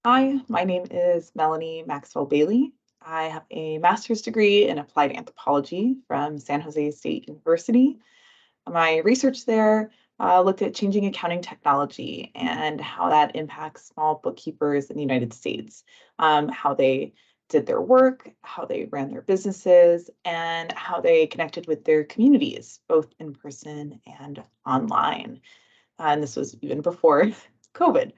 Hi, my name is Melanie Bailey. I have a master's degree in applied anthropology from San Jose State University. My research there looked at changing accounting technology and how that impacts small bookkeepers in the United States, how they did their work, how they ran their businesses, and how they connected with their communities, both in person and online. And this was even before COVID.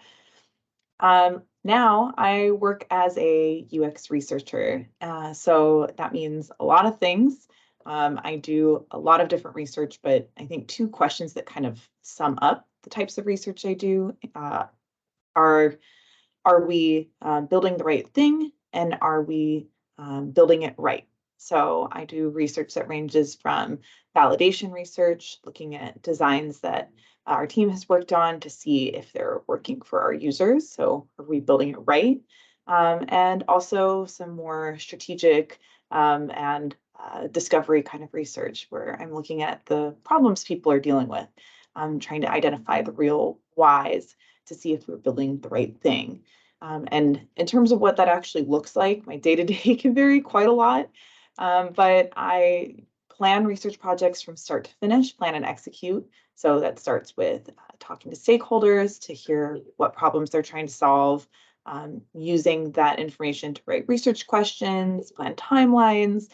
Now I work as a UX researcher. So that means a lot of things. I do a lot of different research, but I think two questions that kind of sum up the types of research I do are we building the right thing, and are we building it right? So I do research that ranges from validation research, looking at designs that our team has worked on to see if they're working for our users. So are we building it right? And also some more strategic and discovery kind of research where I'm looking at the problems people are dealing with. I'm trying to identify the real whys to see if we're building the right thing. And in terms of what that actually looks like, my day-to-day can vary quite a lot. But I plan research projects from start to finish, plan and execute. So that starts with talking to stakeholders to hear what problems they're trying to solve, using that information to write research questions, plan timelines,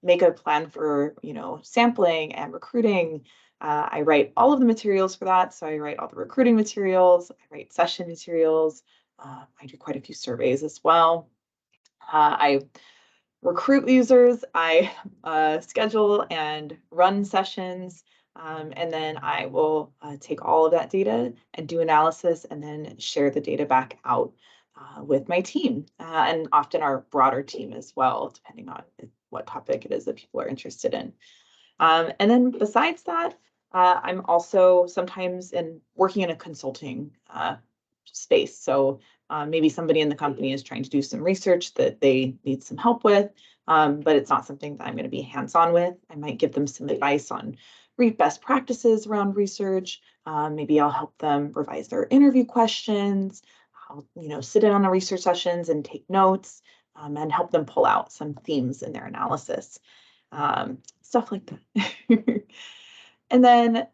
make a plan for sampling and recruiting. I write all of the materials for that. So I write all the recruiting materials, I write session materials. I do quite a few surveys as well. I recruit users, I schedule and run sessions, and then I will take all of that data and do analysis and then share the data back out with my team and often our broader team as well, depending on what topic it is that people are interested in. And then besides that, I'm also sometimes working in a consulting space. So maybe somebody in the company is trying to do some research that they need some help with, but it's not something that I'm going to be hands-on with. I might give them some advice on best practices around research. Maybe I'll help them revise their interview questions. I'll sit in on the research sessions and take notes and help them pull out some themes in their analysis. Stuff like that. And then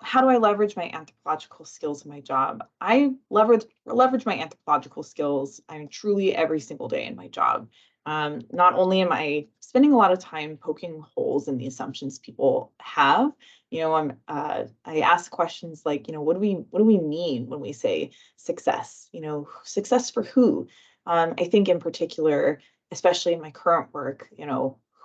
how do I leverage my anthropological skills in my job? I leverage my anthropological skills, I mean, truly every single day in my job. Not only am I spending a lot of time poking holes in the assumptions people have, I ask questions like, what do we mean when we say success? Success for who? I think in particular, especially in my current work,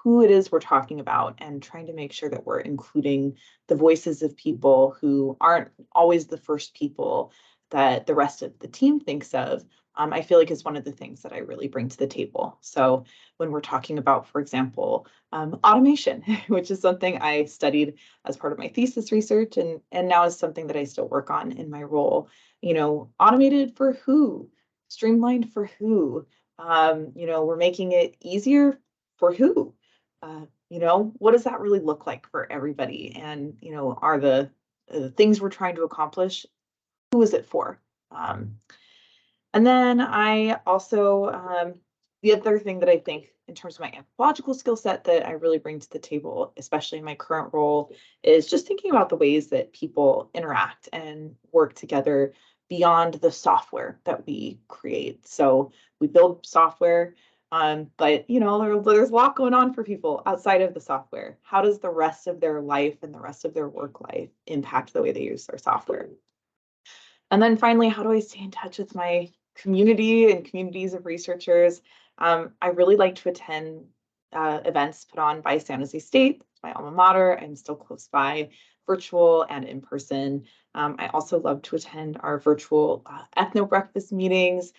who it is we're talking about and trying to make sure that we're including the voices of people who aren't always the first people that the rest of the team thinks of. I feel like is one of the things that I really bring to the table. So when we're talking about, for example, automation, which is something I studied as part of my thesis research and now is something that I still work on in my role, automated for who, streamlined for who, we're making it easier for who. What does that really look like for everybody? And, are the things we're trying to accomplish, who is it for? And then I also, the other thing that I think in terms of my anthropological skill set that I really bring to the table, especially in my current role, is just thinking about the ways that people interact and work together beyond the software that we create. So we build software, but there's a lot going on for people outside of the software. How does the rest of their life and the rest of their work life impact the way they use their software? And then finally, how do I stay in touch with my community and communities of researchers? I really like to attend events put on by San Jose State, my alma mater. I'm still close by, virtual and in person. I also love to attend our virtual ethno breakfast meetings,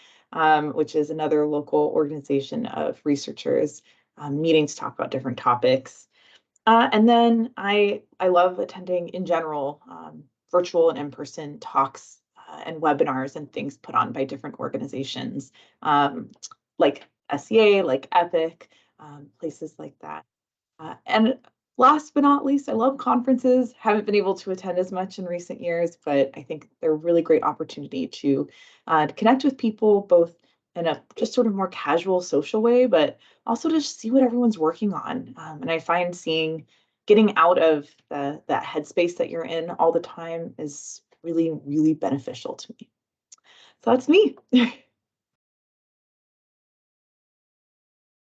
which is another local organization of researchers meeting to talk about different topics. And then I love attending in general virtual and in-person talks and webinars and things put on by different organizations like SEA, like EPIC, places like that. And last but not least, I love conferences. Haven't been able to attend as much in recent years, but I think they're a really great opportunity to connect with people, both in a just sort of more casual social way, but also to see what everyone's working on. And I find getting out of that headspace that you're in all the time is really, really beneficial to me. So that's me.